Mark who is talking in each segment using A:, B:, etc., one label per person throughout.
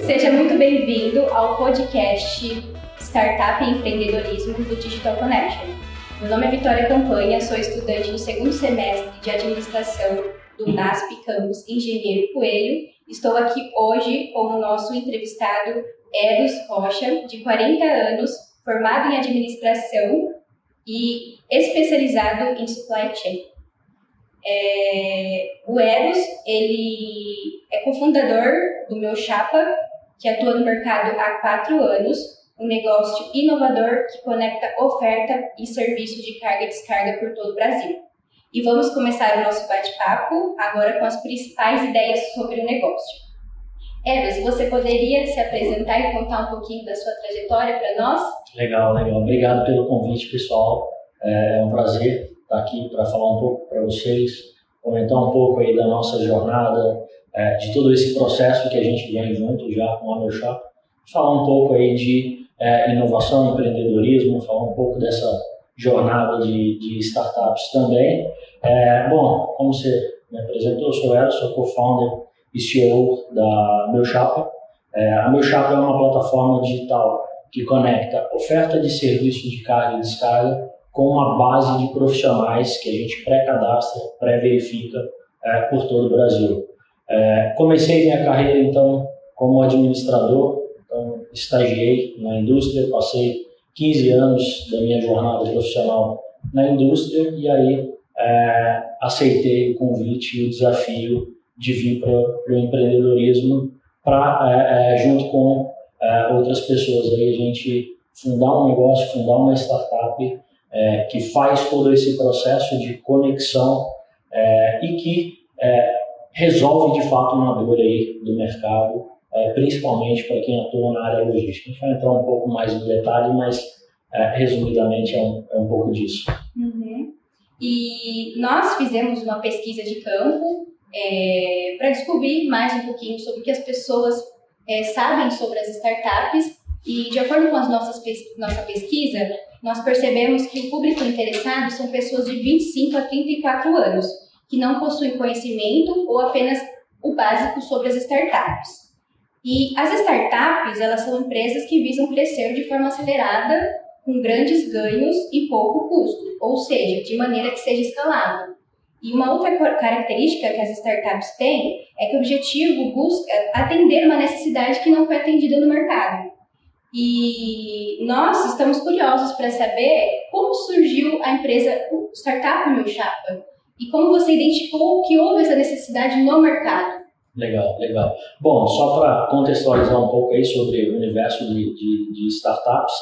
A: Seja muito bem-vindo ao podcast Startup e Empreendedorismo do Digital Connection. Meu nome é Vitória Campanha, sou estudante do segundo semestre de Administração do NASP Campus Engenheiro Coelho. Estou aqui hoje com o nosso entrevistado Edos Rocha, de 40 anos, formado em Administração e especializado em Supply Chain. O Edos, ele é cofundador do Meu Chapa, que atua no mercado há 4 anos, um negócio inovador que conecta oferta e serviço de carga e descarga por todo o Brasil. E vamos começar o nosso bate-papo agora com as principais ideias sobre o negócio. Edos, você poderia se apresentar e contar um pouquinho da sua trajetória para nós?
B: Legal. Obrigado pelo convite, pessoal. É um prazer estar aqui para falar um pouco para vocês, comentar um pouco aí da nossa jornada, de todo esse processo que a gente vem junto já com a Meu Chapa, falar um pouco aí de inovação, empreendedorismo, falar um pouco dessa jornada de startups também. Bom, como você me apresentou, eu sou o Edos, sou co-founder e CEO da Meu Chapa. A Meu Chapa é uma plataforma digital que conecta oferta de serviço de carga e descarga com uma base de profissionais que a gente pré-cadastra, pré-verifica por todo o Brasil. Comecei minha carreira, então, como administrador, então, estagiei na indústria, passei 15 anos da minha jornada profissional na indústria e aí aceitei o convite e o desafio de vir para o empreendedorismo para, junto com outras pessoas, aí a gente fundar um negócio, fundar uma startup que faz todo esse processo de conexão e que resolve de fato uma dor aí do mercado, principalmente para quem atua na área logística. A gente vai entrar um pouco mais no detalhe, mas resumidamente é um pouco disso.
A: Uhum. E nós fizemos uma pesquisa de campo para descobrir mais um pouquinho sobre o que as pessoas sabem sobre as startups e, de acordo com nossa pesquisa, nós percebemos que o público interessado são pessoas de 25 a 34 anos, que não possuem conhecimento ou apenas o básico sobre as startups. E as startups, elas são empresas que visam crescer de forma acelerada, com grandes ganhos e pouco custo, ou seja, de maneira que seja escalável. E uma outra característica que as startups têm é que o objetivo busca atender uma necessidade que não foi atendida no mercado. E nós estamos curiosos para saber como surgiu a empresa Startup Meu Chapa e como você identificou que houve essa necessidade no mercado.
B: Legal. Bom, só para contextualizar um pouco aí sobre o universo de startups,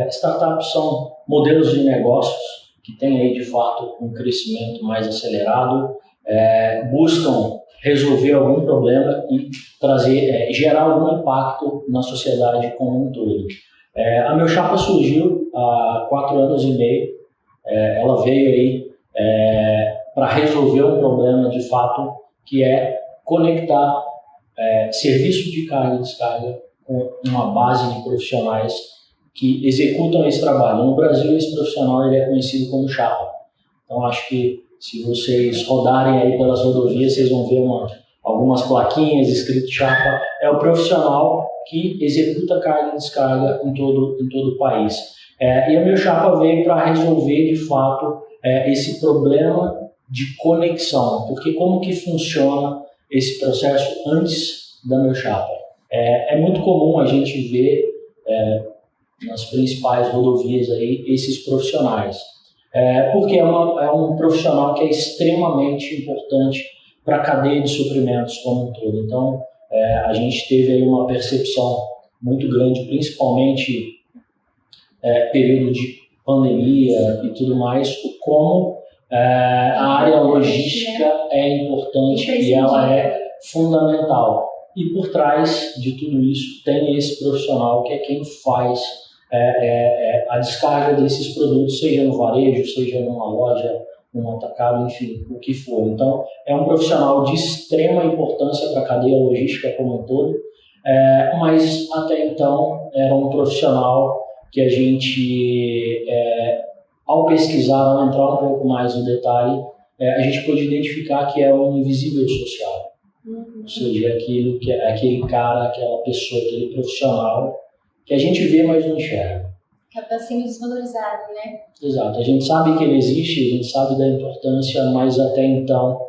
B: startups são modelos de negócios que têm aí de fato um crescimento mais acelerado, buscam resolver algum problema e gerar algum impacto na sociedade como um todo. A Meu Chapa surgiu há 4 anos e meio, ela veio aí para resolver um problema de fato que é conectar serviço de carga e descarga com uma base de profissionais que executam esse trabalho. No Brasil, esse profissional ele é conhecido como chapa. Então, acho que se vocês rodarem aí pelas rodovias, vocês vão ver algumas plaquinhas escrito chapa. É o profissional que executa carga e descarga em todo o país. E a Meu Chapa veio para resolver, de fato, esse problema de conexão. Porque como que funciona esse processo antes da Meu Chapa? É muito comum a gente ver nas principais rodovias aí esses profissionais. Porque é um profissional que é extremamente importante para a cadeia de suprimentos como um todo. Então, a gente teve aí uma percepção muito grande, principalmente período de pandemia e tudo mais, como a área logística é importante e ela é fundamental. E por trás de tudo isso tem esse profissional que é quem faz a descarga desses produtos, seja no varejo, seja numa loja, num atacado, enfim, o que for. Então, é um profissional de extrema importância para a cadeia logística como um todo, mas até então era um profissional que a gente, ao pesquisar, ao entrar um pouco mais no detalhe, a gente pôde identificar que é um invisível social. Ou seja, aquele cara, aquela pessoa, aquele profissional que a gente vê, mas não enxerga.
A: Acaba sendo desvalorizado, né?
B: Exato. A gente sabe que ele existe, a gente sabe da importância, mas até então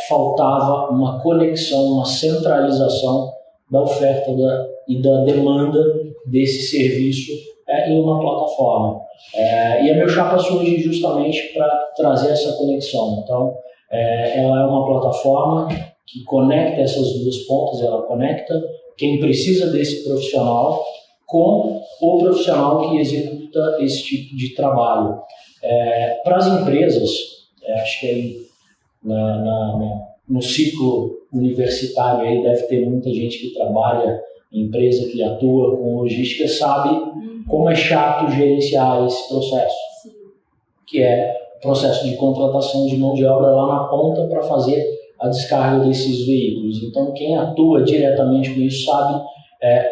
B: faltava uma conexão, uma centralização da oferta e da demanda desse serviço em uma plataforma. E a Meu Chapa surge justamente para trazer essa conexão. Então, ela é uma plataforma que conecta essas duas pontas, ela conecta quem precisa desse profissional com o profissional que executa esse tipo de trabalho. Para as empresas, acho que aí no ciclo universitário aí deve ter muita gente que trabalha em empresa, que atua com logística, sabe como é chato gerenciar esse processo.
A: Sim.
B: Que é o processo de contratação de mão de obra lá na ponta para fazer a descarga desses veículos. Então, quem atua diretamente com isso sabe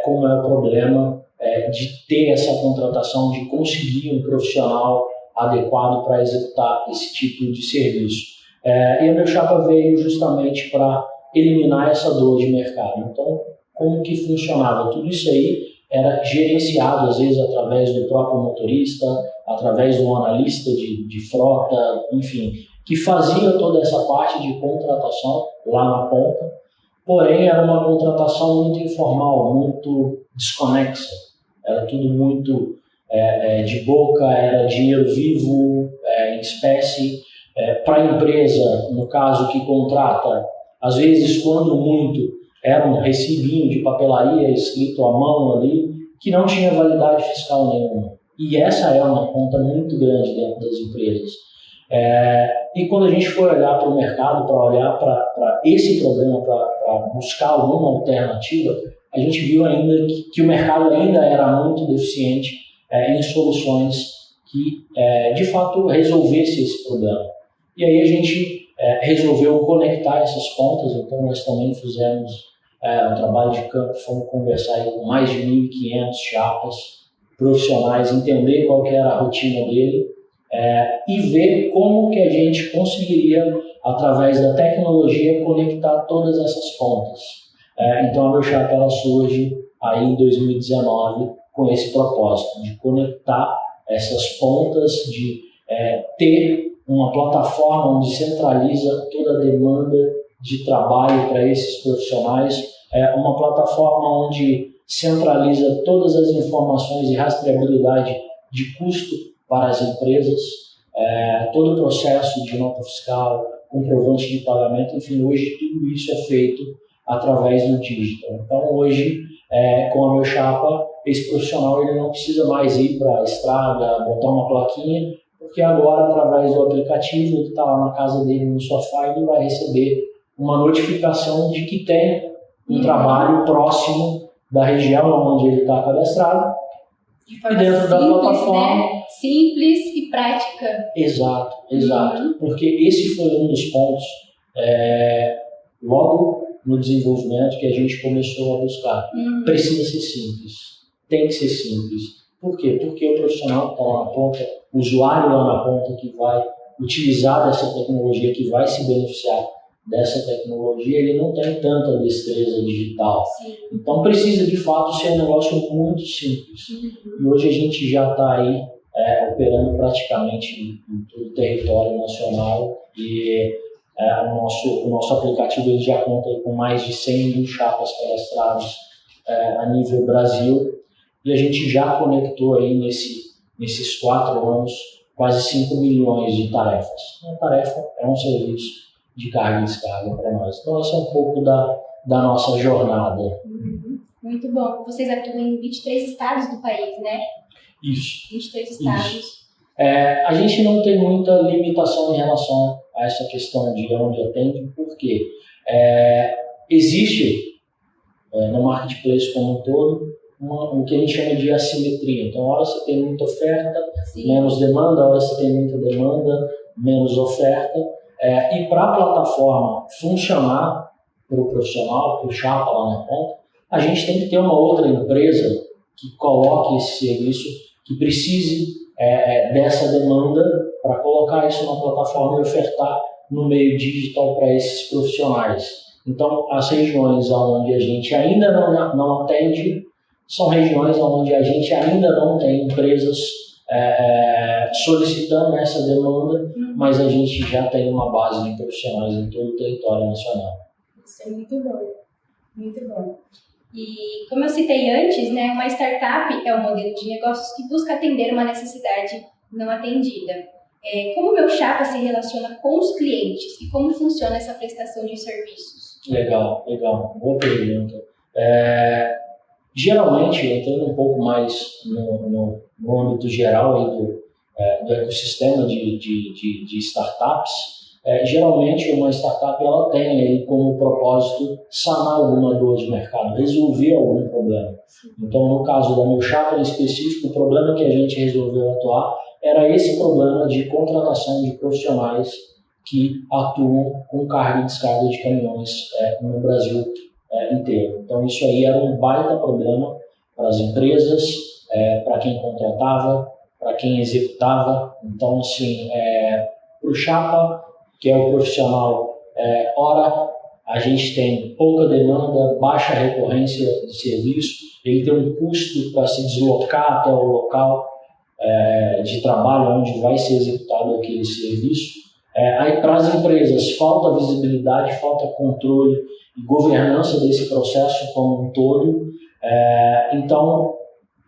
B: como é o problema de ter essa contratação, de conseguir um profissional adequado para executar esse tipo de serviço. E a Meu Chapa veio justamente para eliminar essa dor de mercado. Então, como que funcionava? Tudo isso aí era gerenciado, às vezes, através do próprio motorista, através do analista de frota, enfim, que fazia toda essa parte de contratação lá na ponta, porém era uma contratação muito informal, muito desconexa, era tudo muito de boca, era dinheiro vivo, em espécie. Para a empresa, no caso que contrata, às vezes, quando muito, era um recibinho de papelaria escrito à mão ali, que não tinha validade fiscal nenhuma. E essa é uma conta muito grande dentro das empresas. E quando a gente foi olhar para o mercado, para olhar para esse problema, para buscar alguma alternativa, a gente viu ainda que o mercado ainda era muito deficiente em soluções que, de fato, resolvesse esse problema. E aí a gente resolveu conectar essas pontas, então nós também fizemos um trabalho de campo, fomos conversar aí com mais de 1.500 chapas profissionais, entender qual que era a rotina dele e ver como que a gente conseguiria, através da tecnologia, conectar todas essas pontas. Então a Meu Chapa ela surge aí em 2019 com esse propósito de conectar essas pontas, de ter uma plataforma onde centraliza toda a demanda de trabalho para esses profissionais, uma plataforma onde centraliza todas as informações e rastreabilidade de custo para as empresas, todo o processo de nota fiscal, comprovante de pagamento, enfim, hoje tudo isso é feito através do digital. Então hoje, com a Meu Chapa, esse profissional ele não precisa mais ir para a estrada, botar uma plaquinha, porque agora, através do aplicativo, ele está lá na casa dele, no sofá, ele vai receber uma notificação de que tem um trabalho próximo da região onde ele está cadastrado.
A: De forma
B: e dentro
A: simples,
B: da plataforma.
A: né? Simples e prática.
B: Exato. Porque esse foi um dos pontos, logo no desenvolvimento, que a gente começou a buscar. Precisa ser simples. Tem que ser simples. Por quê? Porque o profissional que está lá na ponta, o usuário lá na ponta que vai utilizar dessa tecnologia, que vai se beneficiar dessa tecnologia, ele não tem tanta destreza digital.
A: Sim.
B: Então precisa de fato ser um negócio muito simples. E hoje a gente já está aí operando praticamente em todo o território nacional e o nosso aplicativo ele já conta com mais de 100.000 chapas cadastradas a nível Brasil. E a gente já conectou aí nesses 4 anos quase 5 milhões de tarefas. Uma tarefa é um serviço de carga e descarga para nós. Então, esse é um pouco da nossa jornada.
A: Muito bom. Vocês atuam em 23 estados do país, né?
B: Isso.
A: 23 estados.
B: Isso. A gente não tem muita limitação em relação a essa questão de onde atende, porque existe no marketplace como um todo o que a gente chama de assimetria. Então, hora você tem muita oferta,
A: Sim.
B: menos demanda, hora você tem muita demanda, menos oferta. E para a plataforma funcionar para o profissional, para o chapa lá na ponta, a gente tem que ter uma outra empresa que coloque esse serviço, que precise dessa demanda para colocar isso na plataforma e ofertar no meio digital para esses profissionais. Então, as regiões onde a gente ainda não atende são regiões onde a gente ainda não tem empresas solicitando essa demanda, mas a gente já tem uma base de profissionais em todo o território nacional.
A: Isso é muito bom, muito bom. E como eu citei antes, né, uma startup é um modelo de negócios que busca atender uma necessidade não atendida. Como o Meu Chapa se relaciona com os clientes e como funciona essa prestação de serviços?
B: Legal. Boa pergunta. Geralmente, entrando um pouco mais no âmbito geral aí do ecossistema de startups, geralmente uma startup ela tem aí como propósito sanar alguma dor de mercado, resolver algum problema. Então, no caso da Meu Chapa em específico, o problema que a gente resolveu atuar era esse problema de contratação de profissionais que atuam com carga e descarga de caminhões no Brasil inteiro. Então, isso aí era um baita problema para as empresas, para quem contratava, para quem executava. Então, assim, para o Chapa, que é o profissional, ora a gente tem pouca demanda, baixa recorrência de serviço, ele tem um custo para se deslocar até o local de trabalho onde vai ser executado aquele serviço. Aí para as empresas falta visibilidade, falta controle e governança desse processo como um todo, então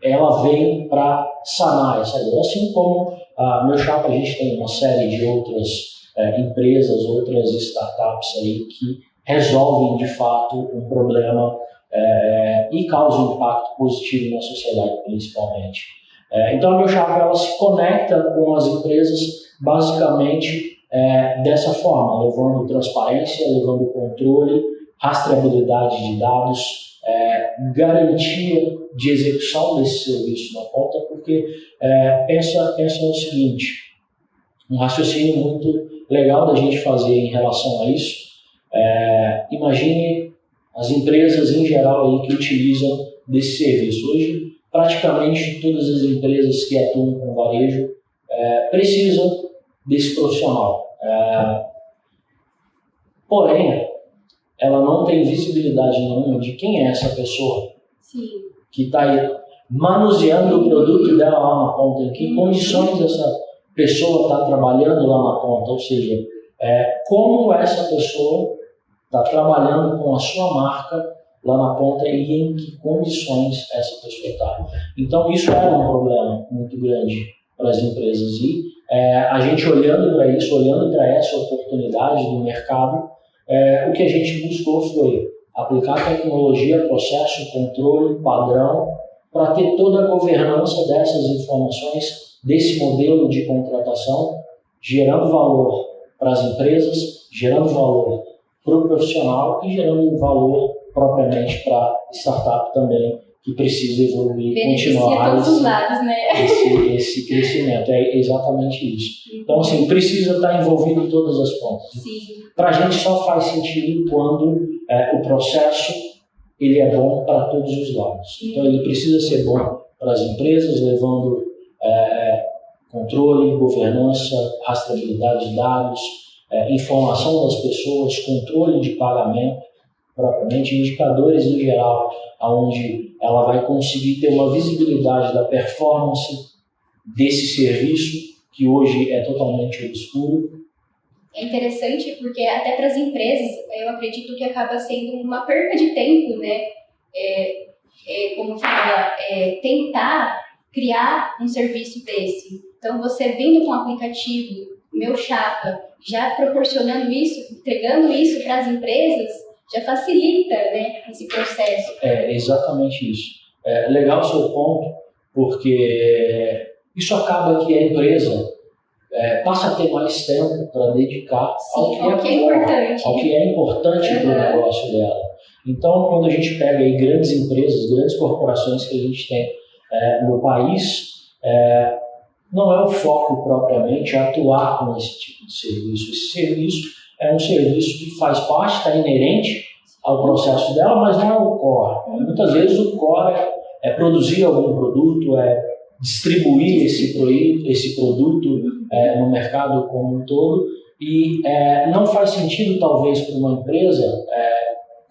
B: ela vem para sanar essa dor. Assim como a Meu Chapa, a gente tem uma série de outras empresas, outras startups aí que resolvem de fato um problema e causam um impacto positivo na sociedade principalmente. Então a Meu Chapa ela se conecta com as empresas basicamente dessa forma, levando transparência, levando controle, rastreabilidade de dados, garantia de execução desse serviço na ponta, porque pensa no seguinte, um raciocínio muito legal da gente fazer em relação a isso. Imagine as empresas em geral aí que utilizam desse serviço. Hoje, praticamente todas as empresas que atuam com varejo precisam desse profissional. Porém, ela não tem visibilidade nenhuma de quem é essa pessoa.
A: Sim.
B: Que está aí manuseando o produto dela lá na ponta, em que condições essa pessoa está trabalhando lá na ponta, ou seja, como essa pessoa está trabalhando com a sua marca lá na ponta e em que condições essa pessoa está. Então isso era um problema muito grande para as empresas e a gente olhando para isso, olhando para essa oportunidade do mercado, o que a gente buscou foi aplicar tecnologia, processo, controle, padrão, para ter toda a governança dessas informações, desse modelo de contratação, gerando valor para as empresas, gerando valor para o profissional e gerando valor propriamente para a startup também, que precisa evoluir e continuar
A: todos os lados, né?
B: esse crescimento. É exatamente isso. Então, assim, precisa estar envolvido em todas as pontas. Para a gente só faz sentido quando o processo ele é bom para todos os lados. Então, ele precisa ser bom para as empresas, levando controle, governança, rastreabilidade de dados, informação das pessoas, controle de pagamento, propriamente indicadores em geral, onde ela vai conseguir ter uma visibilidade da performance desse serviço, que hoje é totalmente obscuro.
A: É interessante porque até para as empresas, eu acredito que acaba sendo uma perca de tempo, né? Como fala, tentar criar um serviço desse. Então, você vindo com o aplicativo Meu Chapa, já proporcionando isso, entregando isso para as empresas, já facilita, né, esse processo.
B: Exatamente isso. Legal o seu ponto, porque isso acaba que a empresa passa a ter mais tempo para dedicar ao que é importante para o negócio dela. Então, quando a gente pega aí grandes empresas, grandes corporações que a gente tem no país, não é o foco propriamente atuar com esse tipo de serviço. Esse serviço é um serviço que faz parte, está inerente ao processo dela, mas não é o core. Muitas vezes o core é produzir algum produto, distribuir esse produto no mercado como um todo, e não faz sentido talvez para uma empresa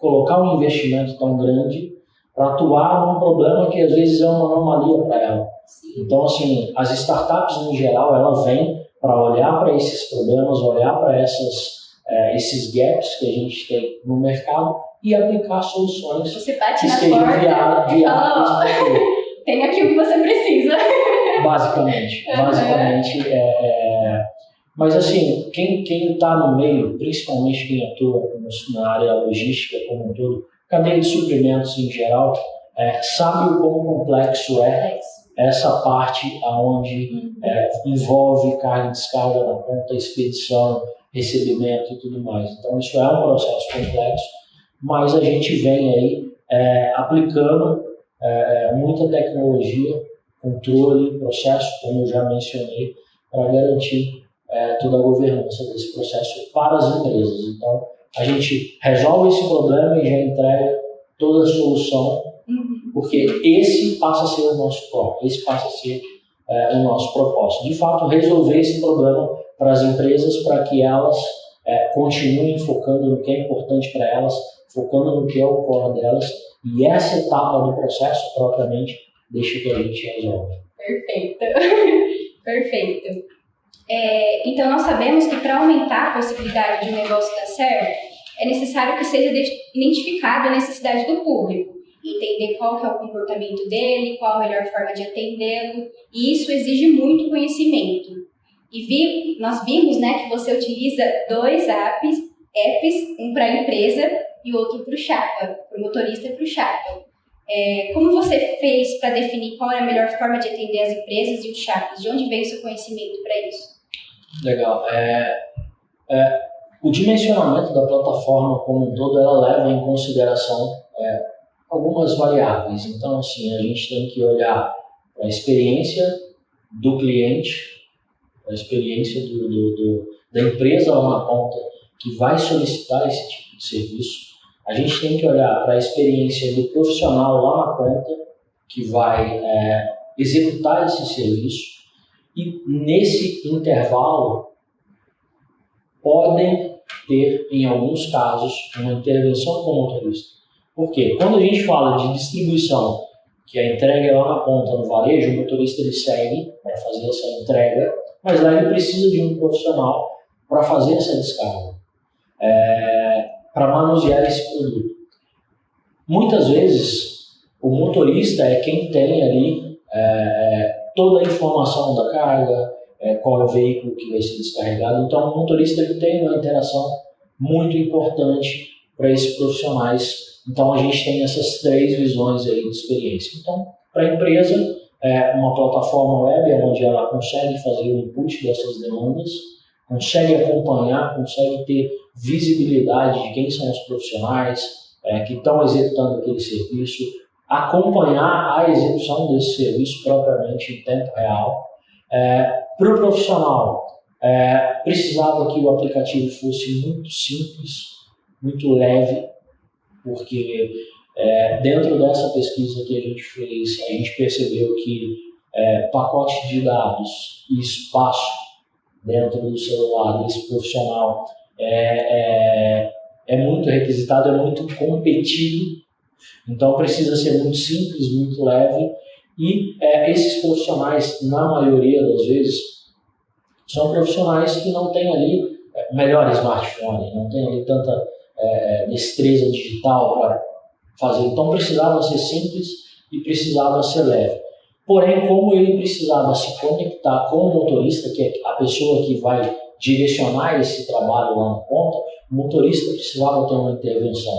B: colocar um investimento tão grande para atuar num problema que às vezes é uma anomalia para ela.
A: Sim.
B: Então, assim, as startups, no geral, elas vêm para olhar para esses problemas, olhar para esses gaps que a gente tem no mercado e aplicar soluções
A: Você bate
B: que
A: na
B: estejam
A: porta e
B: viáveis.
A: fala, tem aqui o que você precisa.
B: Basicamente. Mas, assim, quem está no meio, principalmente quem atua na área logística como um todo, cadeia de suprimentos em geral, sabe o quão complexo é essa parte onde envolve carga e descarga na ponta, expedição, recebimento e tudo mais. Então, isso é um processo complexo, mas a gente vem aí aplicando muita tecnologia, controle, processo, como eu já mencionei, para garantir toda a governança desse processo para as empresas. Então, a gente resolve esse problema e já entrega toda a solução, porque esse passa a ser o nosso foco, esse passa a ser o nosso propósito. De fato, resolver esse problema para as empresas, para que elas continuem focando no que é importante para elas, focando no que é o core delas, e essa etapa do processo, propriamente, deixa que a gente resolve.
A: Perfeito. Perfeito. Então, nós sabemos que para aumentar a possibilidade de um negócio dar certo, é necessário que seja identificada a necessidade do público, entender qual que é o comportamento dele, qual a melhor forma de atendê-lo, e isso exige muito conhecimento. E nós vimos, né, que você utiliza 2 apps, um para a empresa e outro para o chapa, para o motorista e para o chapa. Como você fez para definir qual é a melhor forma de atender as empresas e os chapas? De onde veio o seu conhecimento para isso?
B: Legal. O dimensionamento da plataforma como um todo, ela leva em consideração algumas variáveis. Então, assim, a gente tem que olhar para a experiência do cliente, a experiência da empresa lá na ponta que vai solicitar esse tipo de serviço. A gente tem que olhar para a experiência do profissional lá na ponta que vai executar esse serviço. E nesse intervalo podem ter, em alguns casos, uma intervenção com o motorista. Por quê? Quando a gente fala de distribuição, que a entrega é lá na ponta no varejo, o motorista ele segue para fazer essa entrega, mas lá ele precisa de um profissional para fazer essa descarga, para manusear esse produto. Muitas vezes, o motorista é quem tem ali toda a informação da carga, qual é o veículo que vai ser descarregado. Então, o motorista ele tem uma interação muito importante para esses profissionais. Então, a gente tem essas 3 visões aí de experiência. Então, para a empresa, uma plataforma web onde ela consegue fazer o input dessas demandas, consegue acompanhar, consegue ter visibilidade de quem são os profissionais que estão executando aquele serviço, acompanhar a execução desse serviço propriamente em tempo real. Para o profissional, precisava que o aplicativo fosse muito simples, muito leve, porque dentro dessa pesquisa que a gente fez, a gente percebeu que pacote de dados e espaço dentro do celular desse profissional é muito requisitado, é muito competido, então precisa ser muito simples, muito leve, e esses profissionais, na maioria das vezes, são profissionais que não têm ali melhor smartphone, não têm ali tanta destreza digital para fazer, então precisava ser simples e precisava ser leve. Porém, como ele precisava se conectar com o motorista, que é a pessoa que vai direcionar esse trabalho lá na ponta, o motorista precisava ter uma intervenção.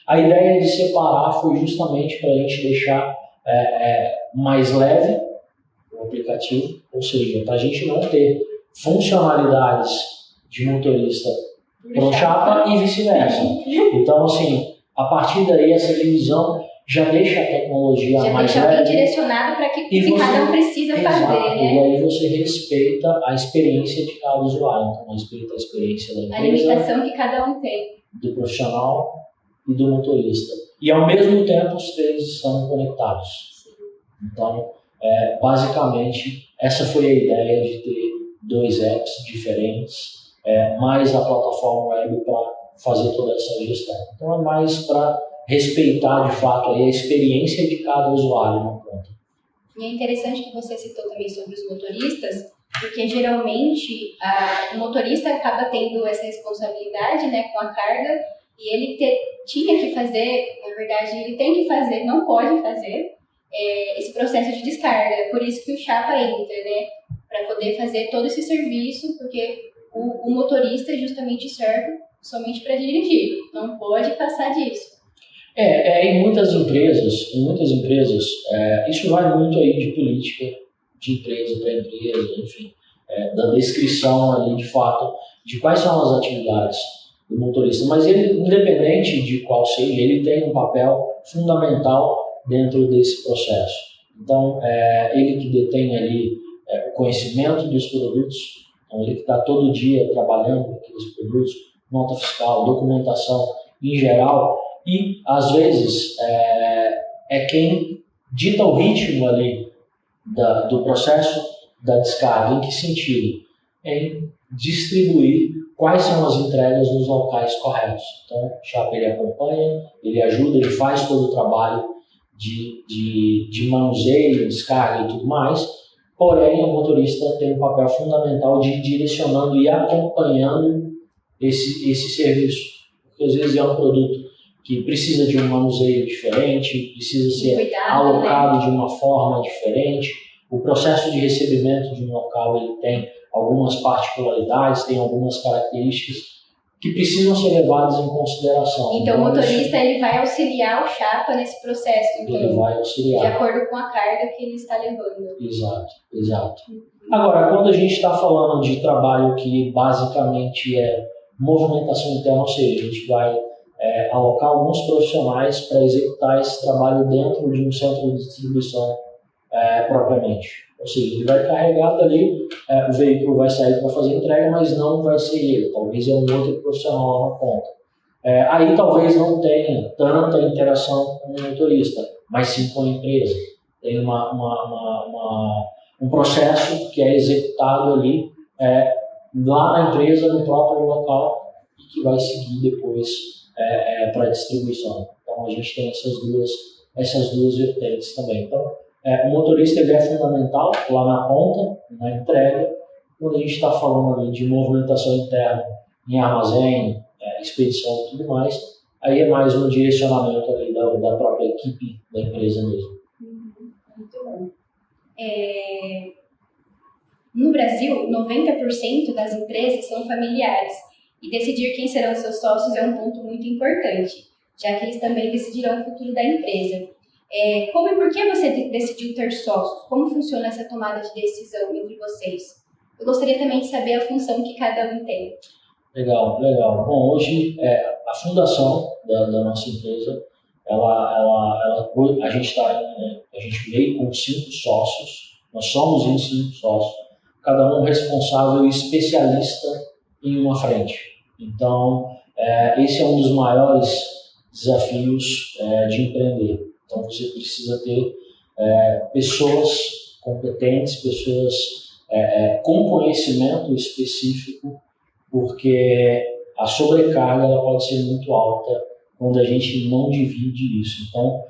B: A ideia de separar foi justamente para a gente deixar mais leve o aplicativo, ou seja, para a gente não ter funcionalidades de motorista para o chapa e vice-versa. Então, assim, a partir daí, essa divisão já deixa a tecnologia mais leve. Já deixa
A: bem direcionado para que cada um precisa fazer, né?
B: E aí você respeita a experiência de cada usuário. Então, respeita a experiência da empresa,
A: a limitação que cada um tem,
B: do profissional e do motorista. E, ao mesmo tempo, os 3 estão conectados. Então, basicamente, essa foi a ideia de ter 2 apps diferentes, mais a plataforma web para fazer toda essa gestão. Então é mais para respeitar de fato aí a experiência de cada usuário na ponta.
A: E é interessante que você citou também sobre os motoristas, porque geralmente o motorista acaba tendo essa responsabilidade, né, com a carga, e ele tinha que fazer, na verdade ele tem que fazer, não pode fazer esse processo de descarga. Por isso que o Chapa entra, né, para poder fazer todo esse serviço, porque o motorista justamente serve somente para dirigir, não pode passar disso.
B: Em muitas empresas, isso vai muito aí de política de empresa para empresa, enfim, da descrição ali de fato de quais são as atividades do motorista. Mas ele, independente de qual seja, ele tem um papel fundamental dentro desse processo. Então, ele que detém ali o conhecimento dos produtos, então ele que está todo dia trabalhando com aqueles produtos, nota fiscal, documentação em geral, e às vezes é quem dita o ritmo ali do processo da descarga. Em que sentido? Em distribuir quais são as entregas nos locais corretos. Então, o Chapa ele acompanha, ele ajuda, ele faz todo o trabalho de manuseio, descarga e tudo mais, porém o motorista tem um papel fundamental de ir direcionando e acompanhando esse serviço, porque às vezes é um produto que precisa de um manuseio diferente, precisa ser alocado de uma forma diferente. O processo de recebimento de um local ele tem algumas particularidades, tem algumas características que precisam ser levadas em consideração.
A: Então, o motorista ele vai auxiliar o Chapa nesse processo, então,
B: ele vai auxiliar
A: de acordo com a carga que ele está levando.
B: Exato. Agora, quando a gente está falando de trabalho que basicamente é movimentação interna, ou seja, a gente vai alocar alguns profissionais para executar esse trabalho dentro de um centro de distribuição propriamente. Ou seja, ele vai carregar dali, o veículo vai sair para fazer entrega, mas não vai ser ele, talvez é um outro profissional lá na ponta. Aí talvez não tenha tanta interação com o motorista, mas sim com a empresa. Tem um processo que é executado ali lá na empresa, no próprio local, e que vai seguir depois para a distribuição. Então a gente tem essas duas vertentes também. Então o motorista ele é fundamental lá na ponta, na entrega. Quando a gente está falando ali de movimentação interna em armazém, expedição e tudo mais, aí é mais um direcionamento ali da própria equipe da empresa mesmo.
A: Muito bom. No Brasil, 90% das empresas são familiares, e decidir quem serão seus sócios é um ponto muito importante, já que eles também decidirão o futuro da empresa. Como e por que você decidiu ter sócios? Como funciona essa tomada de decisão entre vocês? Eu gostaria também de saber a função que cada um tem.
B: Legal. Bom, hoje a fundação da nossa empresa, a gente veio com 5 sócios, nós somos em 5 sócios, cada um responsável e especialista em uma frente. Então, esse é um dos maiores desafios de empreender. Então, você precisa ter pessoas competentes, pessoas com conhecimento específico, porque a sobrecarga ela pode ser muito alta quando a gente não divide isso. Então,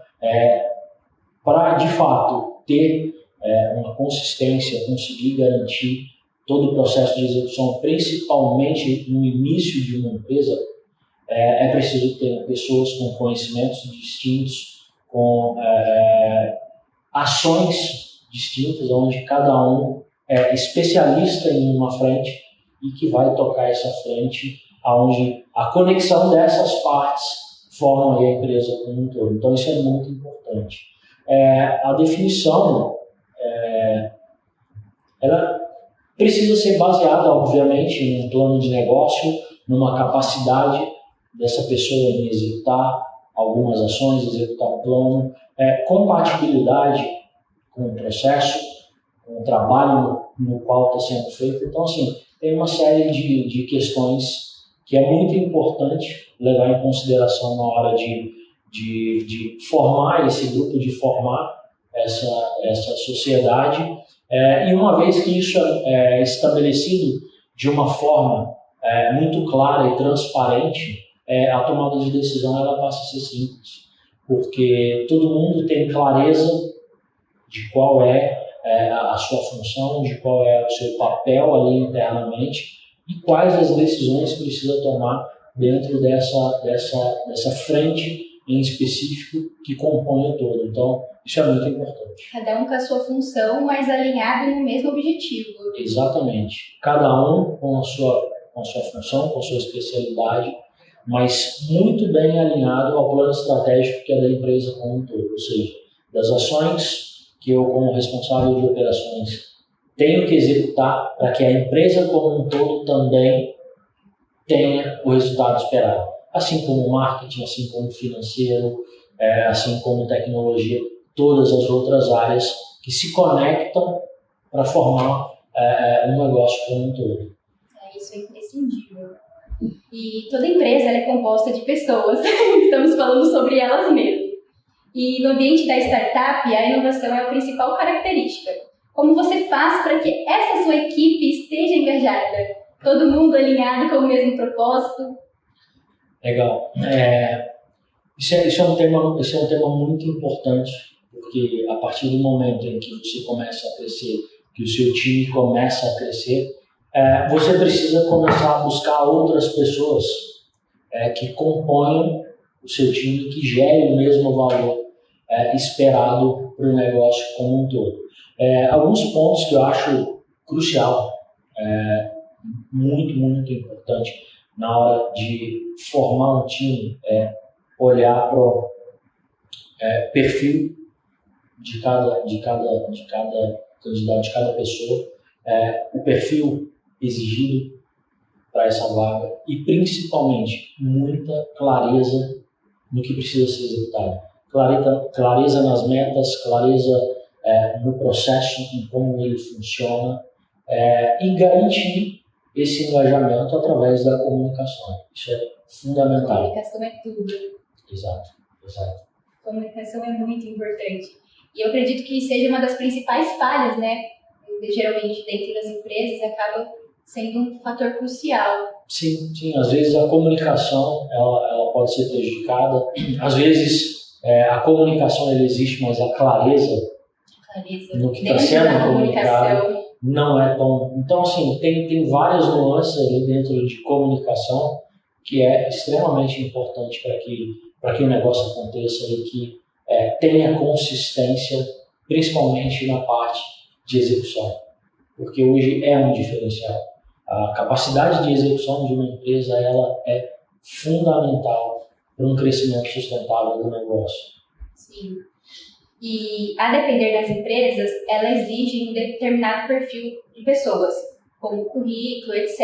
B: para de fato ter uma consistência, conseguir garantir todo o processo de execução, principalmente no início de uma empresa, é preciso ter pessoas com conhecimentos distintos, com ações distintas, onde cada um é especialista em uma frente e que vai tocar essa frente, onde a conexão dessas partes forma a empresa como um todo. Então isso é muito importante. A definição ela precisa ser baseada, obviamente, em um plano de negócio, numa capacidade dessa pessoa em executar algumas ações, executar um plano, compatibilidade com o processo, com o trabalho no qual está sendo feito. Então, assim, tem uma série de questões que é muito importante levar em consideração na hora de formar esse grupo, de formar essa sociedade. E uma vez que isso é estabelecido de uma forma muito clara e transparente, a tomada de decisão ela passa a ser simples, porque todo mundo tem clareza de qual é a sua função, de qual é o seu papel ali internamente e quais as decisões precisa tomar dentro dessa frente em específico que compõe o todo. Então, isso é muito importante.
A: Cada um com a sua função, mas alinhado no mesmo objetivo.
B: Exatamente. Cada um com a sua função, com a sua especialidade, mas muito bem alinhado ao plano estratégico que é da empresa como um todo. Ou seja, das ações que eu, como responsável de operações, tenho que executar para que a empresa como um todo também tenha o resultado esperado. Assim como marketing, assim como financeiro, assim como tecnologia, todas as outras áreas que se conectam para formar um negócio como um todo.
A: Isso é imprescindível. E toda empresa ela é composta de pessoas, estamos falando sobre elas mesmas. E no ambiente da startup, a inovação é a principal característica. Como você faz para que essa sua equipe esteja engajada? Todo mundo alinhado com o mesmo propósito?
B: Legal. Isso é um tema muito importante, porque a partir do momento em que você começa a crescer, que o seu time começa a crescer, você precisa começar a buscar outras pessoas que componham o seu time, que gerem o mesmo valor esperado para o negócio como um todo. Alguns pontos que eu acho crucial, muito, muito importante na hora de formar um time é olhar para o perfil de cada candidato, de cada pessoa, o perfil exigido para essa vaga e principalmente muita clareza no que precisa ser executado. Clareza nas metas, clareza no processo, em como ele funciona e garantir esse engajamento através da comunicação. Isso é fundamental.
A: Comunicação é tudo.
B: Exato.
A: Comunicação é muito importante. E eu acredito que seja uma das principais falhas, né? Geralmente dentro das empresas acaba sendo um fator crucial.
B: Sim. Às vezes a comunicação ela pode ser prejudicada. Às vezes a comunicação ela existe, mas a clareza no que está sendo comunicado não é tão... Então, assim, tem várias nuances ali dentro de comunicação que é extremamente importante para que o negócio aconteça e que tenha consistência, principalmente na parte de execução. Porque hoje é um diferencial. A capacidade de execução de uma empresa ela é fundamental para um crescimento sustentável do negócio.
A: Sim. E, a depender das empresas, ela exige um determinado perfil de pessoas, como currículo, etc.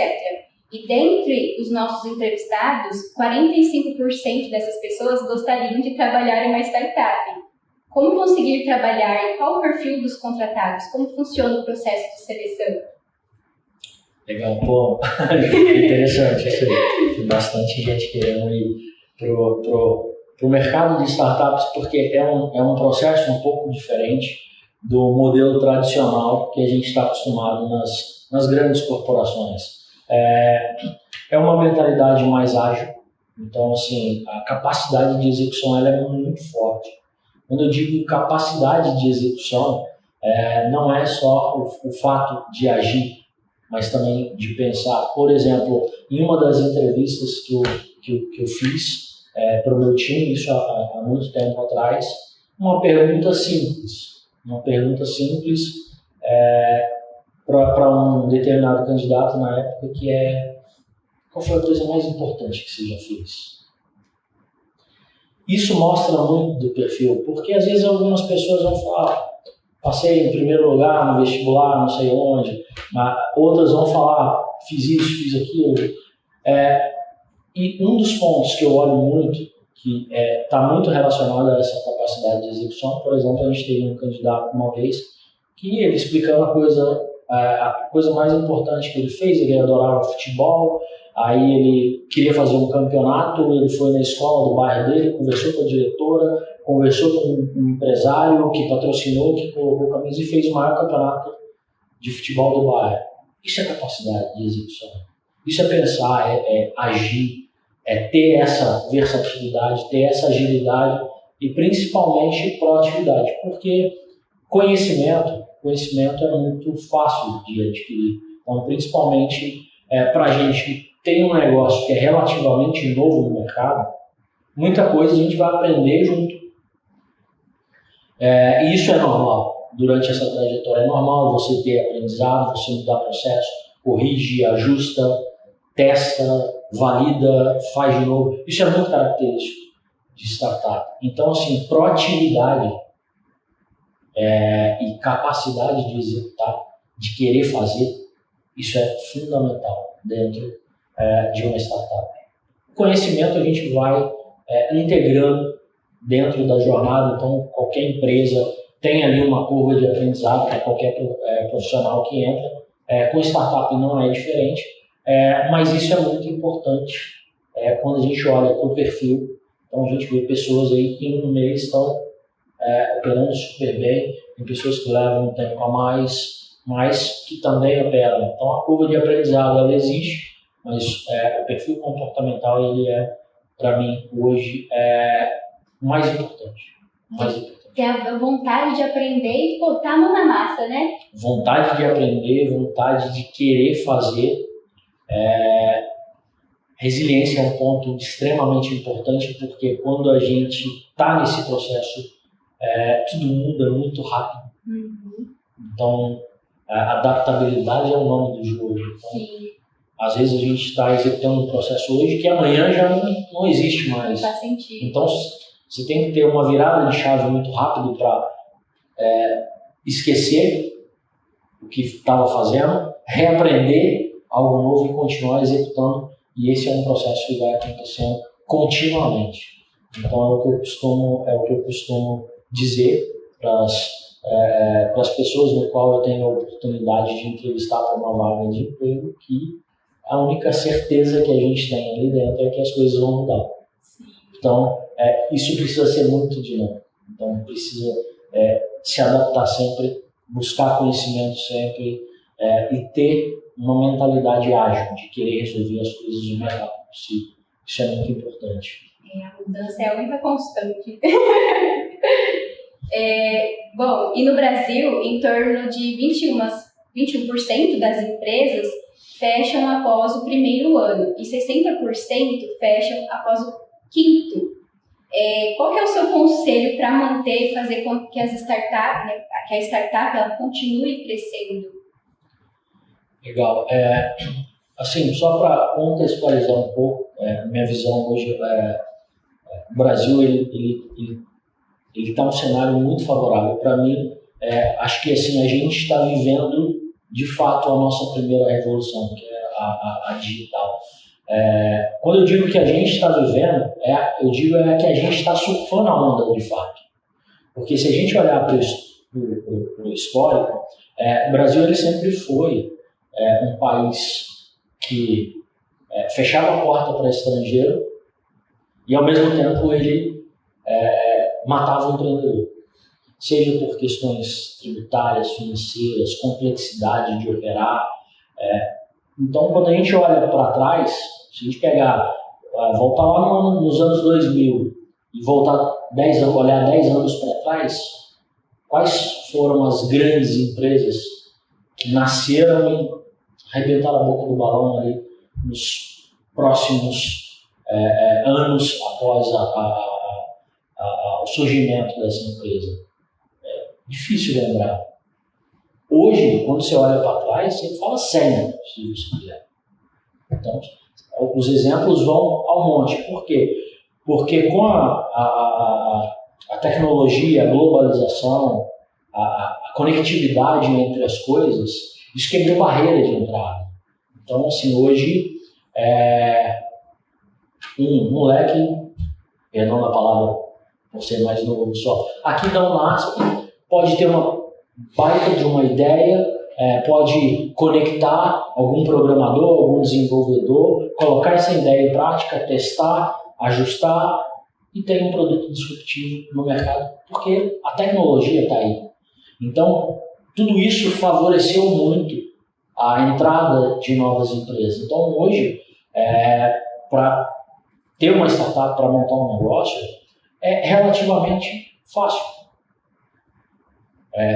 A: E dentre os nossos entrevistados, 45% dessas pessoas gostariam de trabalhar em uma startup. Como conseguir trabalhar e qual o perfil dos contratados? Como funciona o processo de seleção?
B: Legal, pô, interessante isso aí. Tem bastante gente querendo ir pro mercado de startups, porque é um processo um pouco diferente do modelo tradicional que a gente está acostumado nas grandes corporações. É uma mentalidade mais ágil, então assim, a capacidade de execução ela é muito forte. Quando eu digo capacidade de execução, não é só o fato de agir, mas também de pensar. Por exemplo, em uma das entrevistas que eu fiz para o meu time, isso há muito tempo atrás, uma pergunta simples para um determinado candidato na época, que qual foi a coisa mais importante que você já fez? Isso mostra muito do perfil, porque às vezes algumas pessoas vão falar, passei em primeiro lugar no vestibular, não sei onde, mas outras vão falar, fiz isso, fiz aquilo. E um dos pontos que eu olho muito, que está muito relacionado a essa capacidade de execução, por exemplo, a gente teve um candidato uma vez, que ele explicando a coisa mais importante que ele fez, ele adorava futebol, aí ele queria fazer um campeonato, ele foi na escola do bairro dele, conversou com a diretora, conversou com um empresário que patrocinou, que colocou camisa e fez o maior campeonato de futebol do bairro. Isso é capacidade de execução. Isso é pensar, agir, ter essa versatilidade, ter essa agilidade e principalmente proatividade, porque conhecimento é muito fácil de adquirir. Então, principalmente para a gente ter um negócio que é relativamente novo no mercado, muita coisa a gente vai aprender junto. E isso é normal. Durante essa trajetória é normal você ter aprendizado, você mudar processo, corrige, ajusta, testa, valida, faz de novo. Isso é muito característico de startup. Então, assim, proatividade e capacidade de executar, de querer fazer, isso é fundamental dentro de uma startup. O conhecimento a gente vai integrando dentro da jornada, então qualquer empresa tem ali uma curva de aprendizado para qualquer profissional que entra. Com startup não é diferente, mas isso é muito importante quando a gente olha para o perfil. Então a gente vê pessoas aí que no mês estão operando super bem, tem pessoas que levam um tempo a mais, mas que também operam. Então a curva de aprendizado ela existe, mas o perfil comportamental ele para mim hoje mais importante.
A: Ter a vontade de aprender e botar a mão na massa, né?
B: Vontade de aprender, vontade de querer fazer. Resiliência é um ponto extremamente importante, porque quando a gente está nesse processo, tudo muda muito rápido. Então, a adaptabilidade é o nome do jogo. Então,
A: sim.
B: Às vezes a gente está executando um processo hoje que amanhã já não existe mais.
A: Não faz sentido.
B: Então, você tem que ter uma virada de chave muito rápido para esquecer o que estava fazendo, reaprender algo novo e continuar executando. E esse é um processo que vai acontecendo continuamente. Então, é o que eu costumo dizer para as pessoas no qual eu tenho a oportunidade de entrevistar para uma vaga de emprego, que a única certeza que a gente tem ali dentro é que as coisas vão mudar. Então, isso precisa ser muito dinâmico. Então, precisa se adaptar sempre, buscar conhecimento sempre e ter uma mentalidade ágil de querer resolver as coisas o mais rápido possível. Isso é muito importante.
A: A mudança é a única constante. Bom, e no Brasil, em torno de 21% das empresas fecham após o primeiro ano e 60% fecham após o quinto. Qual que é o seu conselho para manter e fazer com que a startup ela continue crescendo? Legal.
B: Assim, só para contextualizar um pouco, minha visão hoje, o Brasil ele está um cenário muito favorável. Para mim, acho que assim, a gente está vivendo de fato a nossa primeira revolução, que é a digital. Quando eu digo que a gente está vivendo, eu digo que a gente está surfando a onda de fato. Porque se a gente olhar para o histórico, o Brasil ele sempre foi um país que fechava a porta para estrangeiro e ao mesmo tempo ele matava o empreendedor. Seja por questões tributárias, financeiras, complexidade de operar. Então, quando a gente olha para trás, se a gente voltar lá nos anos 2000 e olhar 10 anos para trás, quais foram as grandes empresas que nasceram e arrebentaram a boca do balão ali nos próximos anos após o surgimento dessa empresa? Difícil lembrar. Hoje, quando você olha para trás, você fala 100, se você quiser. Então, os exemplos vão ao monte. Por quê? Porque com a tecnologia, a globalização, a conectividade entre as coisas, isso quebrou barreira de entrada. Então, assim, hoje, um moleque, perdão da palavra, por ser mais novo só, aqui da UNASP, pode ter uma baita de uma ideia, pode conectar algum programador, algum desenvolvedor, colocar essa ideia em prática, testar, ajustar e ter um produto disruptivo no mercado, porque a tecnologia está aí. Então, tudo isso favoreceu muito a entrada de novas empresas. Então, hoje, para ter uma startup para montar um negócio é relativamente fácil.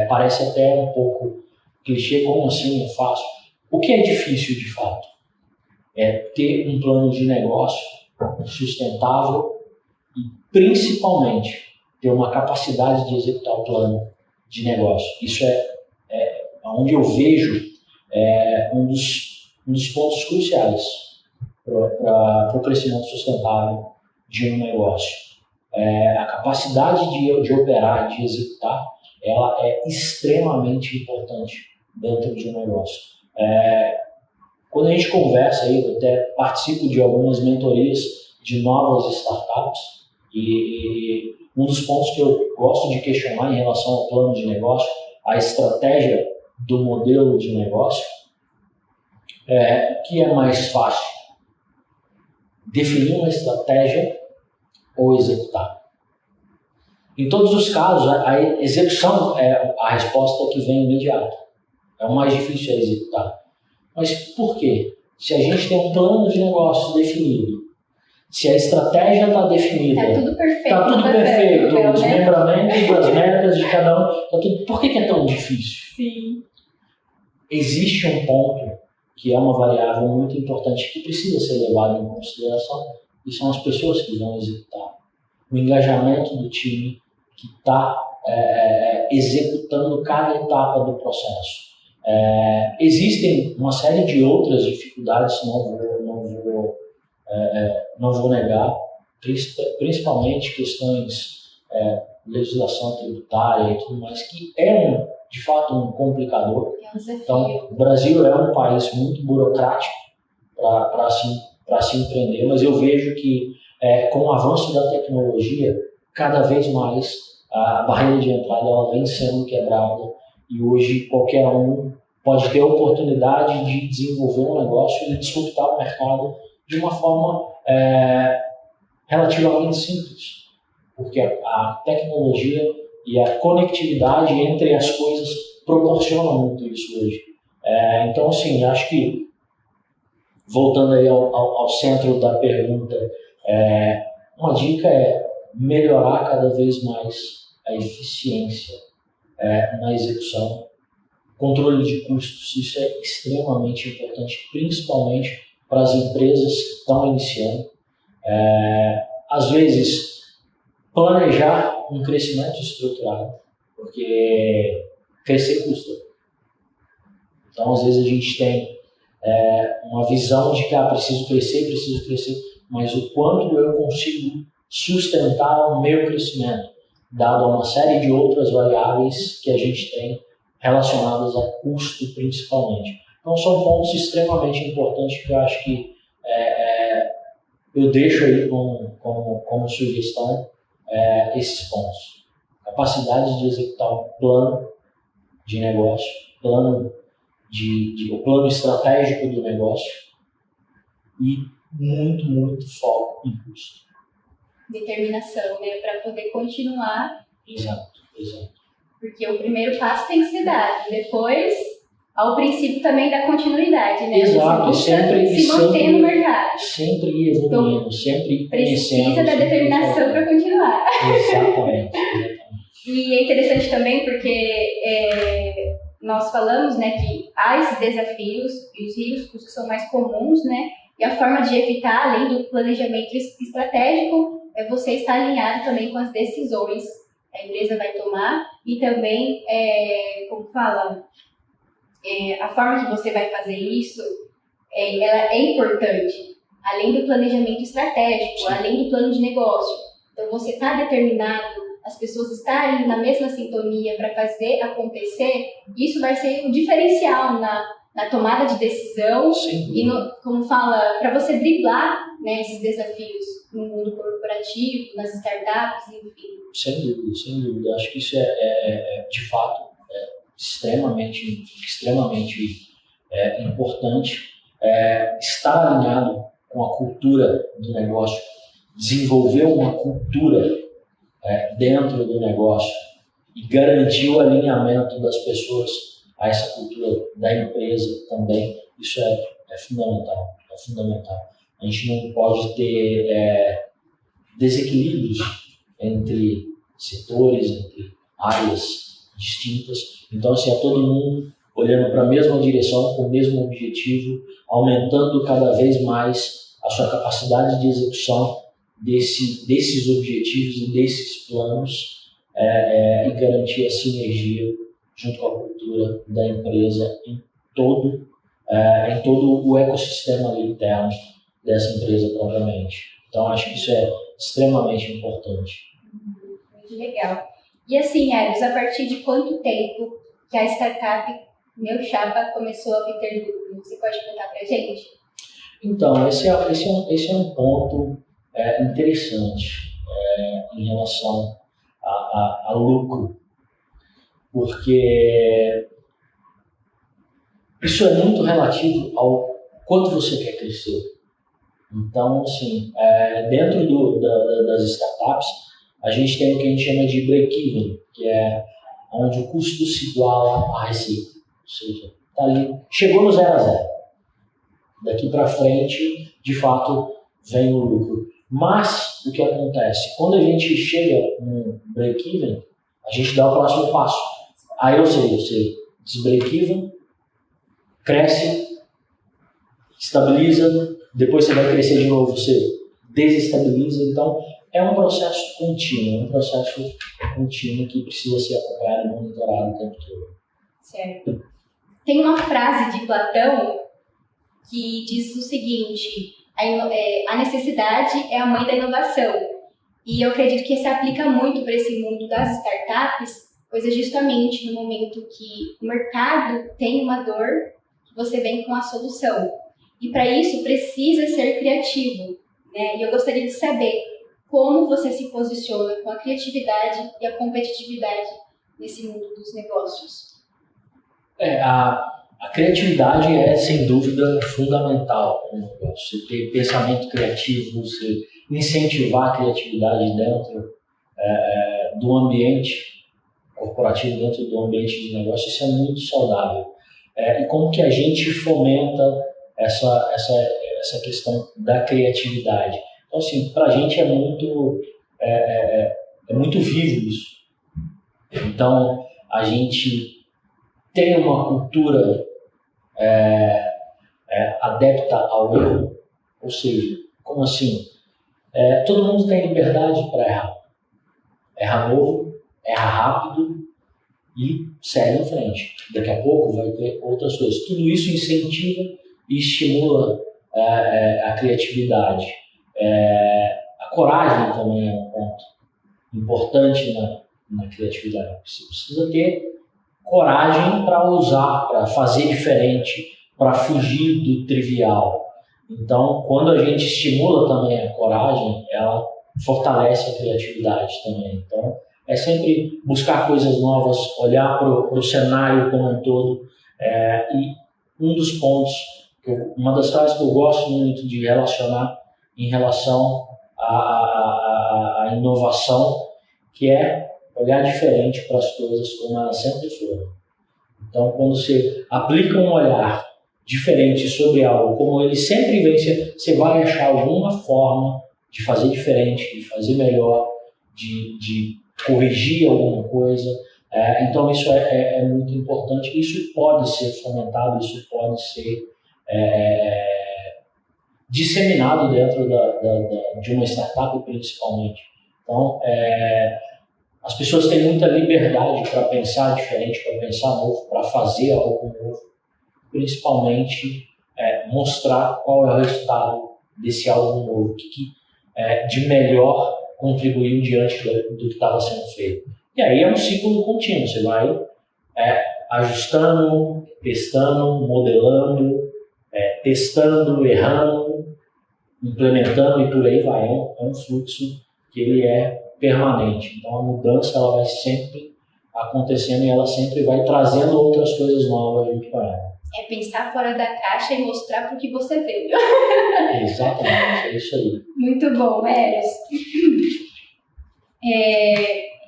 B: Parece até um pouco clichê, como assim é fácil? O que é difícil de fato? É ter um plano de negócio sustentável e, principalmente, ter uma capacidade de executar o plano de negócio. Isso é onde eu vejo um dos pontos cruciais para o crescimento sustentável de um negócio. A capacidade de operar, de executar, ela é extremamente importante dentro de um negócio. Quando a gente conversa aí, eu até participo de algumas mentorias de novas startups e um dos pontos que eu gosto de questionar em relação ao plano de negócio, a estratégia do modelo de negócio, que é mais fácil, definir uma estratégia ou executar. Em todos os casos, a execução é a resposta que vem imediata. É o mais difícil executar. Mas por quê? Se a gente tem um plano de negócio definido, se a estratégia está definida,
A: está tudo perfeito,
B: o desmembramento das metas de cada um, por que é tão difícil?
A: Sim.
B: Existe um ponto que é uma variável muito importante que precisa ser levada em consideração, e são as pessoas que vão executar. O engajamento do time que está executando cada etapa do processo. Existem uma série de outras dificuldades, não vou negar, principalmente questões de legislação tributária e tudo mais, que de fato um complicador. Então, o Brasil é um país muito burocrático para se empreender, mas eu vejo que com o avanço da tecnologia, cada vez mais a barreira de entrada ela vem sendo quebrada e hoje qualquer um pode ter a oportunidade de desenvolver um negócio e disruptar o mercado de uma forma relativamente simples, porque a tecnologia e a conectividade entre as coisas proporcionam muito isso hoje. Então, assim, acho que, voltando aí ao centro da pergunta, uma dica é melhorar cada vez mais a eficiência na execução, controle de custos, isso é extremamente importante, principalmente para as empresas que estão iniciando. Às vezes, planejar um crescimento estruturado, porque crescer custa. Então, às vezes a gente tem uma visão de que preciso crescer, mas o quanto eu consigo sustentar o meu crescimento, dado a uma série de outras variáveis que a gente tem relacionadas a custo principalmente. Então são pontos extremamente importantes que eu acho que eu deixo aí como sugestão esses pontos. Capacidade de executar um plano de negócio, o plano estratégico do negócio e muito, muito foco em custo.
A: Determinação, né, para poder continuar.
B: Exato.
A: Porque o primeiro passo tem que ser dado, depois, ao princípio também da continuidade, né?
B: Exato, sempre
A: se manter no mercado.
B: Sempre evoluindo, então, sempre
A: precisa da determinação para continuar.
B: Exatamente.
A: E é interessante também porque nós falamos, né, que há esses desafios e os riscos que são mais comuns, né? E a forma de evitar, além do planejamento estratégico, é você estar alinhado também com as decisões que a empresa vai tomar e também, a forma que você vai fazer isso, ela é importante, além do planejamento estratégico, sim, além do plano de negócio. Então, você está determinado, as pessoas estarem na mesma sintonia para fazer acontecer, isso vai ser um diferencial na tomada de decisão. Sim. E, para você driblar, né, esses desafios no mundo corporativo, nas startups, enfim.
B: Sem dúvida. Acho que isso de fato, extremamente importante. Estar alinhado com a cultura do negócio, desenvolver uma cultura dentro do negócio e garantir o alinhamento das pessoas a essa cultura da empresa também, isso é fundamental. A gente não pode ter desequilíbrios entre setores, entre áreas distintas. Então, assim, é todo mundo olhando para a mesma direção, com o mesmo objetivo, aumentando cada vez mais a sua capacidade de execução desses objetivos e desses planos, e garantir a sinergia junto com a cultura da empresa em todo o ecossistema ali interno dessa empresa propriamente. Então, acho que isso é extremamente importante.
A: Muito legal. E assim, Eros, a partir de quanto tempo que a startup Meu Chapa começou a ter lucro? Você pode contar para a gente?
B: Então, esse é um ponto interessante em relação a lucro, porque isso é muito relativo ao quanto você quer crescer. Então, assim, dentro das startups, a gente tem o que a gente chama de break-even, que é onde o custo se iguala à receita. Ou seja, tá ali, chegou no 0 a 0. Daqui para frente, de fato, vem o lucro. Mas, o que acontece? Quando a gente chega no break-even, a gente dá o próximo passo. Aí, você desbreak-even, cresce, estabiliza, depois você vai crescer de novo, você desestabiliza. Então, é um processo contínuo, que precisa ser acompanhado e monitorado o tempo todo.
A: Certo. Tem uma frase de Platão que diz o seguinte: a necessidade é a mãe da inovação. E eu acredito que se aplica muito para esse mundo das startups, pois é justamente no momento que o mercado tem uma dor que você vem com a solução. E para isso precisa ser criativo, né? E eu gostaria de saber como você se posiciona com a criatividade e a competitividade nesse mundo dos negócios.
B: A criatividade é, sem dúvida, fundamental no negócio. Você ter pensamento criativo, você incentivar a criatividade dentro do ambiente corporativo, dentro do ambiente de negócio, isso é muito saudável. E como que a gente fomenta essa questão da criatividade? Então, assim, para a gente é muito vivo isso. Então, a gente tem uma cultura adepta ao erro, ou seja, como assim? Todo mundo tem liberdade para errar. Erra novo, erra rápido e segue em frente. Daqui a pouco vai ter outras coisas. Tudo isso incentiva e estimula a criatividade. A coragem também é um ponto importante na criatividade. Você precisa ter coragem para ousar, para fazer diferente, para fugir do trivial. Então, quando a gente estimula também a coragem, ela fortalece a criatividade também. Então, é sempre buscar coisas novas, olhar para o cenário como um todo. E um dos pontos, uma das frases que eu gosto muito de relacionar em relação à inovação, que é olhar diferente para as coisas como elas sempre foram. Então, quando você aplica um olhar diferente sobre algo, como ele sempre vem, você vai achar alguma forma de fazer diferente, de fazer melhor, de corrigir alguma coisa. Então, isso é muito importante. Isso pode ser fomentado, isso pode ser disseminado dentro de uma startup, principalmente. Então, as pessoas têm muita liberdade para pensar diferente, para pensar novo, para fazer algo novo, principalmente mostrar qual é o resultado desse algo novo, o que de melhor contribuiu diante do que estava sendo feito. E aí é um ciclo contínuo, você vai ajustando, testando, modelando, testando, errando, implementando e por aí vai. É um fluxo que ele é permanente. Então a mudança ela vai sempre acontecendo e ela sempre vai trazendo outras coisas novas junto com ela.
A: É pensar fora da caixa e mostrar para o que você veio.
B: Exatamente, é isso aí.
A: Muito bom, Eros.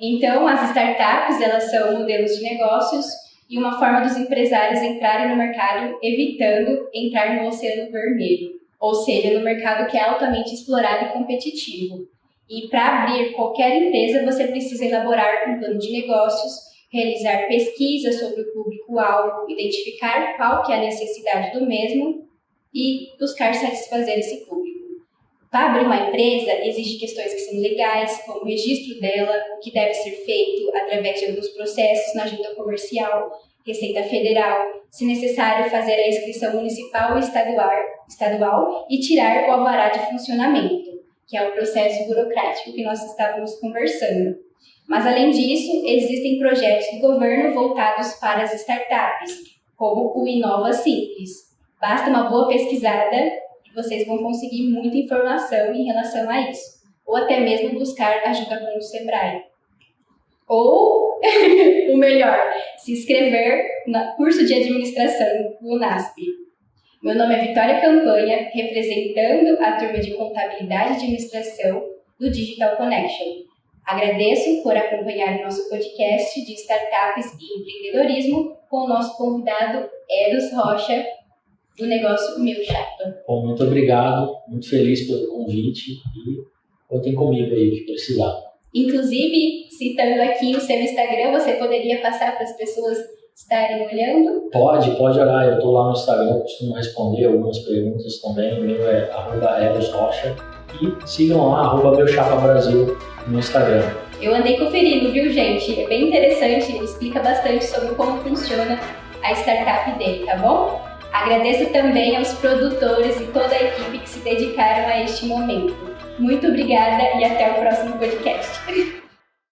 A: Então, as startups, elas são modelos de negócios e uma forma dos empresários entrarem no mercado evitando entrar no oceano vermelho, ou seja, no mercado que é altamente explorado e competitivo. E para abrir qualquer empresa, você precisa elaborar um plano de negócios, realizar pesquisas sobre o público-alvo, identificar qual que é a necessidade do mesmo e buscar satisfazer esse público. Para abrir uma empresa, exige questões que são legais, como o registro dela, o que deve ser feito através de alguns processos na junta comercial, Receita Federal, se necessário fazer a inscrição municipal ou estadual e tirar o alvará de funcionamento, que é o processo burocrático que nós estávamos conversando. Mas, além disso, existem projetos do governo voltados para as startups, como o Inova Simples. Basta uma boa pesquisada e vocês vão conseguir muita informação em relação a isso. Ou até mesmo buscar ajuda com o Sebrae. Ou, o melhor, se inscrever no curso de administração do UNASP. Meu nome é Vitória Campanha, representando a turma de Contabilidade e Administração do Digital Connection. Agradeço por acompanhar o nosso podcast de startups e empreendedorismo com o nosso convidado Eros Rocha, do negócio Meu Chapa.
B: Bom, muito obrigado, muito feliz pelo convite e contem comigo aí que precisar.
A: Inclusive, citando aqui o seu Instagram, você poderia passar para as pessoas estarem olhando?
B: Pode olhar, eu estou lá no Instagram, costumo responder algumas perguntas também, o meu é @erosrocha e sigam lá, @meuchapabrasil no Instagram.
A: Eu andei conferindo, viu, gente? É bem interessante, ele explica bastante sobre como funciona a startup dele, tá bom? Agradeço também aos produtores e toda a equipe que se dedicaram a este momento. Muito obrigada e até o próximo podcast.